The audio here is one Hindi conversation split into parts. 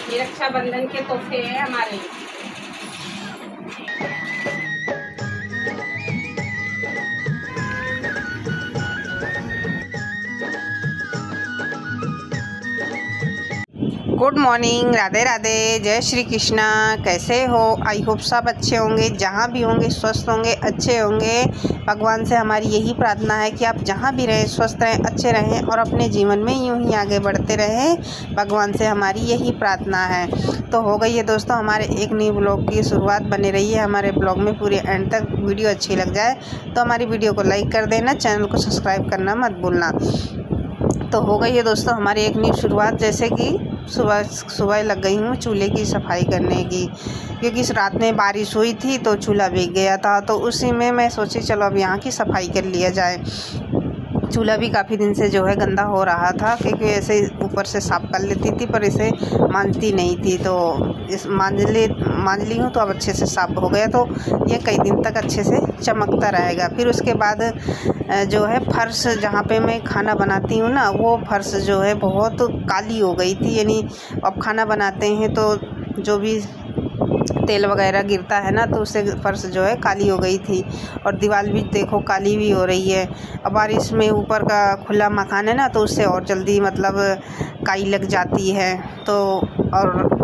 ये रक्षाबंधन के तोहफे हैं हमारे। गुड मॉर्निंग, राधे राधे, जय श्री कृष्णा। कैसे हो? आई होप सब अच्छे होंगे, जहाँ भी होंगे स्वस्थ होंगे, अच्छे होंगे। भगवान से हमारी यही प्रार्थना है कि आप जहाँ भी रहें स्वस्थ रहें, अच्छे रहें और अपने जीवन में यूं ही आगे बढ़ते रहें। भगवान से हमारी यही प्रार्थना है। तो हो गई है दोस्तों हमारे एक न्यू ब्लॉग की शुरुआत। बने रही है हमारे ब्लॉग में पूरे एंड तक। वीडियो अच्छी लग जाए तो हमारी वीडियो को लाइक कर देना, चैनल को सब्सक्राइब करना मत भूलना। तो हो गई है दोस्तों हमारी एक न्यू शुरुआत। जैसे कि सुबह लग गई हूँ चूल्हे की सफाई करने की, क्योंकि इस रात में बारिश हुई थी तो चूल्हा भीग गया था। तो उसी में मैं सोची चलो अब यहाँ की सफाई कर लिया जाए। चूल्हा भी काफ़ी दिन से जो है गंदा हो रहा था, क्योंकि ऐसे ऊपर से साफ़ कर लेती थी पर इसे मांजती नहीं थी। तो इस मांज ली हूँ तो अब अच्छे से साफ़ हो गया, तो ये कई दिन तक अच्छे से चमकता रहेगा। फिर उसके बाद जो है फर्श जहाँ पे मैं खाना बनाती हूँ ना, वो फर्श जो है बहुत काली हो गई थी। यानी अब खाना बनाते हैं तो जो भी तेल वगैरह गिरता है ना, तो उससे फर्श जो है काली हो गई थी। और दीवार भी देखो काली भी हो रही है। अब बारिश में ऊपर का खुला मकान है ना, तो उससे और जल्दी मतलब काई लग जाती है। तो और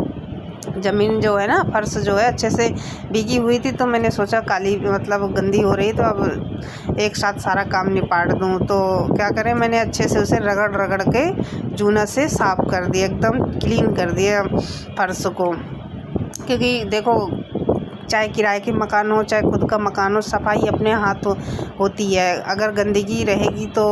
ज़मीन जो है ना, फर्श जो है अच्छे से भीगी हुई थी, तो मैंने सोचा काली मतलब गंदी हो रही तो अब एक साथ सारा काम निपाट दूँ। तो क्या करें, मैंने अच्छे से उसे रगड़ के जूना से साफ़ कर दिया, एकदम क्लीन कर दिया फर्श को। क्योंकि देखो चाहे किराए के मकान हो चाहे खुद का मकान हो, सफाई अपने हाथ होती है। अगर गंदगी रहेगी तो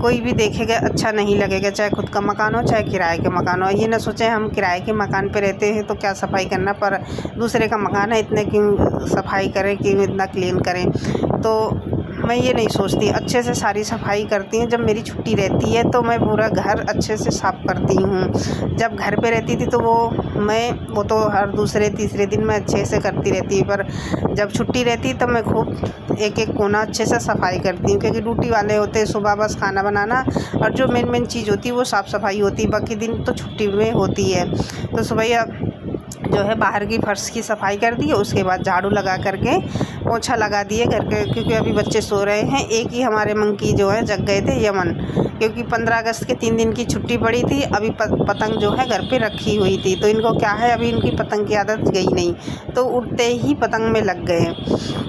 कोई भी देखेगा अच्छा नहीं लगेगा, चाहे खुद का मकान हो चाहे किराए के मकान हो। ये ना सोचें हम किराए के मकान पे रहते हैं तो क्या सफाई करना, पर दूसरे का मकान है इतने क्यों सफाई करें, क्यों इतना क्लीन करें। तो मैं ये नहीं सोचती, अच्छे से सारी सफाई करती हूँ। जब मेरी छुट्टी रहती है तो मैं पूरा घर अच्छे से साफ़ करती हूँ। जब घर पे रहती थी तो वो तो हर दूसरे तीसरे दिन मैं अच्छे से करती रहती है, पर जब छुट्टी रहती तब मैं खूब एक एक कोना अच्छे से सफाई करती हूँ। क्योंकि ड्यूटी वाले होते हैं, सुबह बस खाना बनाना और जो मेन चीज़ होती है वो साफ़ सफाई होती है, बाकी दिन तो छुट्टी में होती है। तो सुबह जो है बाहर की फर्श की सफाई कर दी, उसके बाद झाड़ू लगा करके पोछा लगा दिए घर के। क्योंकि अभी बच्चे सो रहे हैं। एक ही हमारे मंकी जो है जग गए थे, यमन, क्योंकि 15 अगस्त के 3 दिन की छुट्टी पड़ी थी। अभी पतंग जो है घर पे रखी हुई थी, तो इनको क्या है अभी इनकी पतंग की आदत गई नहीं, तो उठते ही पतंग में लग गए।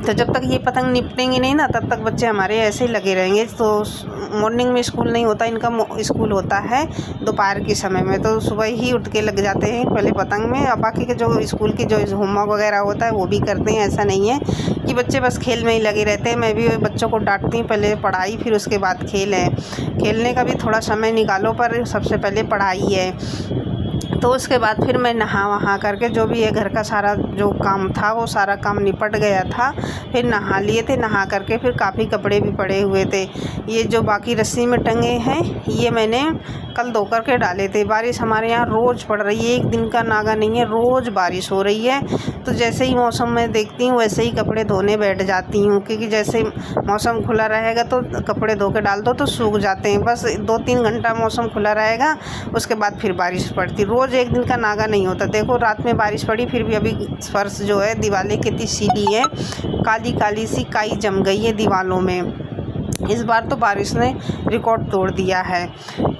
तो जब तक ये पतंग निपटेंगे नहीं ना, तब तक बच्चे हमारे ऐसे ही लगे रहेंगे। तो मॉर्निंग में स्कूल नहीं होता इनका, स्कूल होता है दोपहर के समय में। तो सुबह ही उठ के लग जाते हैं पहले पतंग में, और बाकी के जो स्कूल की जो होमवर्क वगैरह होता है वो भी करते हैं। ऐसा नहीं है कि बच्चे बस खेल में ही लगे रहते हैं। मैं भी बच्चों को डांटती हूँ, पहले पढ़ाई फिर उसके बाद खेल है। खेलने का भी थोड़ा समय निकालो, पर सबसे पहले पढ़ाई है। तो उसके बाद फिर मैं नहा वहा करके जो भी है घर का सारा जो काम था वो सारा काम निपट गया था। फिर नहा लिए थे, नहा करके फिर काफ़ी कपड़े भी पड़े हुए थे। ये जो बाकी रस्सी में टंगे हैं ये मैंने कल धो करके डाले थे। बारिश हमारे यहाँ रोज़ पड़ रही है, एक दिन का नागा नहीं है, रोज़ बारिश हो रही है। तो जैसे ही मौसम में देखती हूँ वैसे ही कपड़े धोने बैठ जाती हूँ, क्योंकि जैसे मौसम खुला रहेगा तो कपड़े धो के डाल दो तो सूख जाते हैं। बस 2-3 घंटा मौसम खुला रहेगा, उसके बाद फिर बारिश पड़ती। रोज़ एक दिन का नागा नहीं होता। देखो रात में बारिश पड़ी, फिर भी अभी फर्श जो है दीवारें कितनी सीधी है, काली काली सी काई जम गई है दीवारों में। इस बार तो बारिश ने रिकॉर्ड तोड़ दिया है।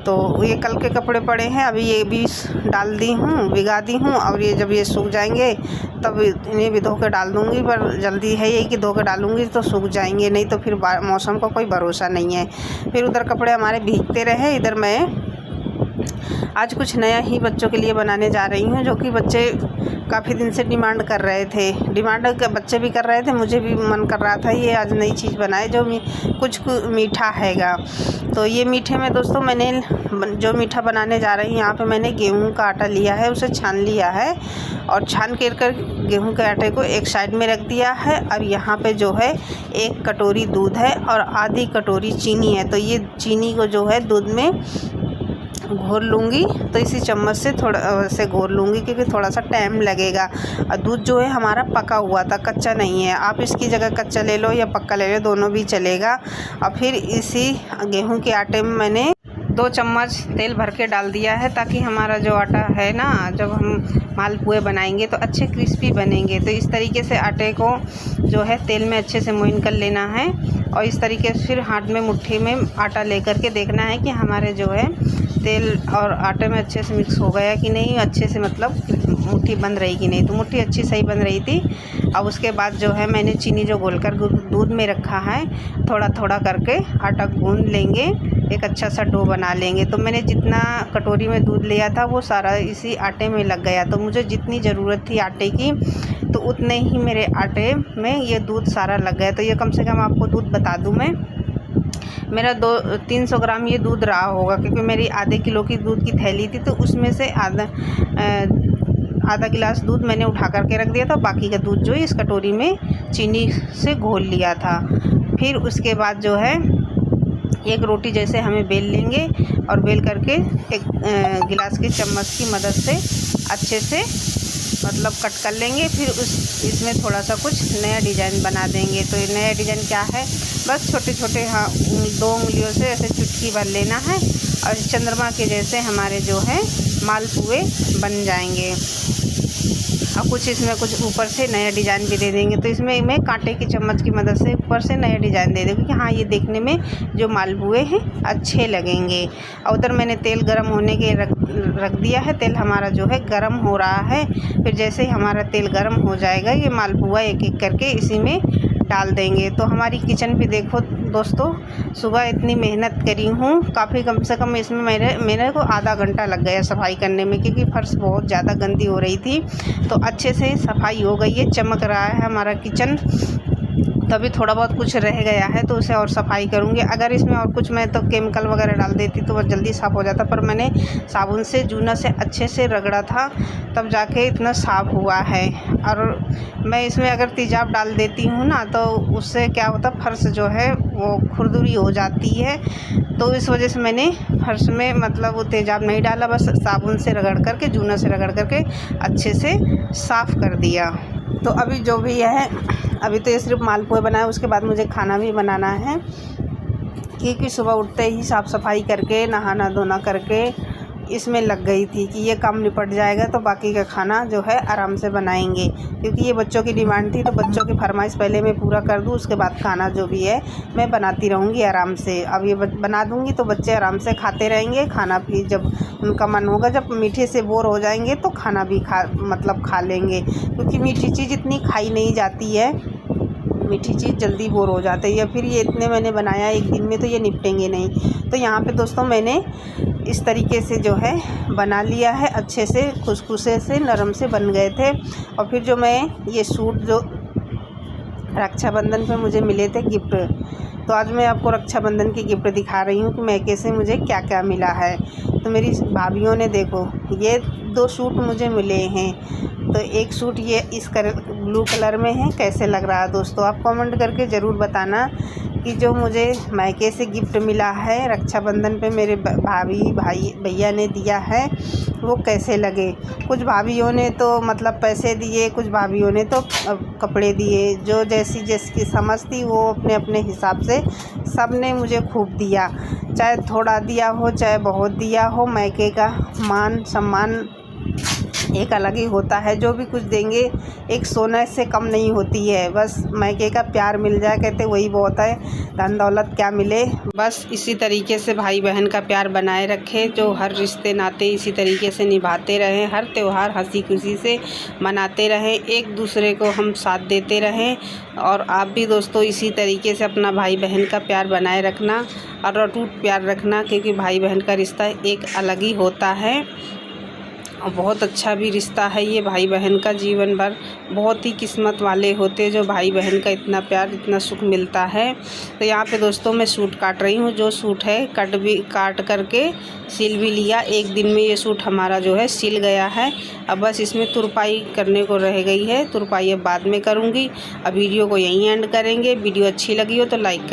तो ये कल के कपड़े पड़े हैं, अभी ये भी डाल दी हूँ, भिगा दी हूँ, और ये जब ये सूख जाएंगे तब इन्हें भी धो के डाल दूँगी। पर जल्दी है ये कि धो के डालूँगी तो सूख जाएंगे, नहीं तो फिर मौसम का कोई भरोसा नहीं है। फिर उधर कपड़े हमारे भीगते रहे, इधर मैं आज कुछ नया ही बच्चों के लिए बनाने जा रही हूँ, जो कि बच्चे काफ़ी दिन से डिमांड कर रहे थे। बच्चे भी कर रहे थे, मुझे भी मन कर रहा था ये आज नई चीज़ बनाए जो कुछ मीठा हैगा। तो ये मीठे में दोस्तों मैंने जो मीठा बनाने जा रही हूँ, यहाँ पे मैंने गेहूं का आटा लिया है, उसे छान लिया है और छान कर गेहूं के आटे को एक साइड में रख दिया है। और यहाँ पे जो है 1 कटोरी दूध है और आधी कटोरी चीनी है। तो ये चीनी को जो है दूध में घोर लूँगी, तो इसी चम्मच से थोड़ा से घोर लूँगी, क्योंकि थोड़ा सा टाइम लगेगा। और दूध जो है हमारा पका हुआ था, कच्चा नहीं है। आप इसकी जगह कच्चा ले लो या पक्का ले लो, दोनों भी चलेगा। और फिर इसी गेहूं के आटे में मैंने 2 चम्मच तेल भर के डाल दिया है, ताकि हमारा जो आटा है ना, जब हम मालपुए बनाएंगे तो अच्छे क्रिस्पी बनेंगे। तो इस तरीके से आटे को जो है तेल में अच्छे से मोइन कर लेना है, और इस तरीके से फिर हाथ में मुट्ठी में आटा लेकर के देखना है कि हमारे जो है तेल और आटे में अच्छे से मिक्स हो गया कि नहीं, अच्छे से मतलब मुट्ठी बन रही कि नहीं। तो मुट्ठी अच्छी सही बन रही थी। अब उसके बाद जो है मैंने चीनी जो घोलकर दूध में रखा है, थोड़ा थोड़ा करके आटा गूंद लेंगे, एक अच्छा सा डो बना लेंगे। तो मैंने जितना कटोरी में दूध लिया था वो सारा इसी आटे में लग गया। तो मुझे जितनी ज़रूरत थी आटे की, तो उतने ही मेरे आटे में ये दूध सारा लग गया। तो ये कम से कम आपको दूध बता दूँ मैं, मेरा 300 ग्राम ये दूध रहा होगा, क्योंकि मेरी आधे किलो की दूध की थैली थी। तो उसमें से आधा गिलास दूध मैंने उठा करके रख दिया था, बाकी का दूध जो है इस कटोरी में चीनी से घोल लिया था। फिर उसके बाद जो है एक रोटी जैसे हमें बेल लेंगे, और बेल करके एक गिलास की चम्मच की मदद से अच्छे से मतलब कट कर लेंगे। फिर इसमें थोड़ा सा कुछ नया डिज़ाइन बना देंगे। तो ये नया डिज़ाइन क्या है, बस छोटे छोटे 2 उंगलियों से ऐसे चुटकी भर लेना है, और चंद्रमा के जैसे हमारे जो है मालपुए बन जाएंगे। और कुछ इसमें कुछ ऊपर से नया डिज़ाइन भी दे देंगे। तो इसमें मैं कांटे की चम्मच की मदद से ऊपर से नया डिज़ाइन दे दूँगी कि हाँ, ये देखने में जो मालपुए हैं अच्छे लगेंगे। और उधर मैंने तेल गरम होने के रख दिया है। तेल हमारा जो है गरम हो रहा है। फिर जैसे ही हमारा तेल गरम हो जाएगा, ये मालपुआ एक एक करके इसी में डाल देंगे। तो हमारी किचन भी देखो दोस्तों, सुबह इतनी मेहनत करी हूँ, काफ़ी कम से कम इसमें मेरे को आधा घंटा लग गया सफाई करने में, क्योंकि फर्श बहुत ज़्यादा गंदी हो रही थी। तो अच्छे से सफाई हो गई है, चमक रहा है हमारा किचन। तभी थोड़ा बहुत कुछ रह गया है तो उसे और सफाई करूँगी। अगर इसमें और कुछ मैं तो केमिकल वगैरह डाल देती तो वो जल्दी साफ़ हो जाता, पर मैंने साबुन से जूना से अच्छे से रगड़ा था, तब जाके इतना साफ़ हुआ है। और मैं इसमें अगर तेज़ाब डाल देती हूँ ना, तो उससे क्या होता, फर्श जो है वो खुरदुरी हो जाती है। तो इस वजह से मैंने फर्श में मतलब वो तेज़ाब नहीं डाला, बस साबुन से रगड़ करके, जूना से रगड़ करके अच्छे से साफ़ कर दिया। तो अभी जो भी है, अभी तो ये सिर्फ मालपुए बनाए, उसके बाद मुझे खाना भी बनाना है, क्योंकि सुबह उठते ही साफ़ सफाई करके नहाना धोना करके इसमें लग गई थी कि ये काम निपट जाएगा तो बाकी का खाना जो है आराम से बनाएंगे। क्योंकि ये बच्चों की डिमांड थी, तो बच्चों की फरमाइश पहले मैं पूरा कर दूँ, उसके बाद खाना जो भी है मैं बनाती रहूँगी आराम से। अब ये बना दूँगी तो बच्चे आराम से खाते रहेंगे। खाना भी जब उनका मन होगा, जब मीठे से बोर हो जाएंगे तो खाना भी खा लेंगे, क्योंकि मीठी चीज़ इतनी खाई नहीं जाती है, मीठी चीज़ जल्दी बोर हो जाती है। फिर ये इतने मैंने बनाया एक दिन में, तो ये निपटेंगे नहीं। तो यहाँ पे दोस्तों मैंने इस तरीके से जो है बना लिया है, अच्छे से खुशखुशे से नरम से बन गए थे। और फिर जो मैं ये सूट जो रक्षाबंधन पे मुझे मिले थे गिफ्ट, तो आज मैं आपको रक्षाबंधन की गिफ्ट दिखा रही हूँ कि मैके से मुझे क्या क्या मिला है। तो मेरी भाभीयों ने देखो, ये 2 सूट मुझे मिले हैं। तो एक सूट ये इस ब्लू कलर में है, कैसे लग रहा है दोस्तों, आप कमेंट करके ज़रूर बताना कि जो मुझे मायके से गिफ्ट मिला है रक्षाबंधन पे मेरे भैया ने दिया है वो कैसे लगे। कुछ भाभीयों ने तो मतलब पैसे दिए, कुछ भाभीयों ने तो कपड़े दिए, जो जैसी जिसकी समझ थी वो अपने अपने हिसाब से सब ने मुझे खूब दिया। चाहे थोड़ा दिया हो चाहे बहुत दिया हो, मायके का मान सम्मान एक अलग ही होता है। जो भी कुछ देंगे एक सोने से कम नहीं होती है, बस मायके का प्यार मिल जाए, कहते वही बहुत है, धन दौलत क्या मिले। बस इसी तरीके से भाई बहन का प्यार बनाए रखे, जो हर रिश्ते नाते इसी तरीके से निभाते रहें, हर त्यौहार हंसी खुशी से मनाते रहें, एक दूसरे को हम साथ देते रहें। और आप भी दोस्तों इसी तरीके से अपना भाई बहन का प्यार बनाए रखना और अटूट प्यार रखना, क्योंकि भाई बहन का रिश्ता एक अलग ही होता है और बहुत अच्छा भी रिश्ता है ये। भाई बहन का जीवन भर बहुत ही किस्मत वाले होते हैं जो भाई बहन का इतना प्यार इतना सुख मिलता है। तो यहाँ पे दोस्तों मैं सूट काट रही हूँ, जो सूट है काट करके सिल भी लिया। एक दिन में ये सूट हमारा जो है सिल गया है। अब बस इसमें तुरपाई करने को रह गई है, तुरपाई अब बाद में करूँगी। अब वीडियो को यहीं एंड करेंगे। वीडियो अच्छी लगी हो तो लाइक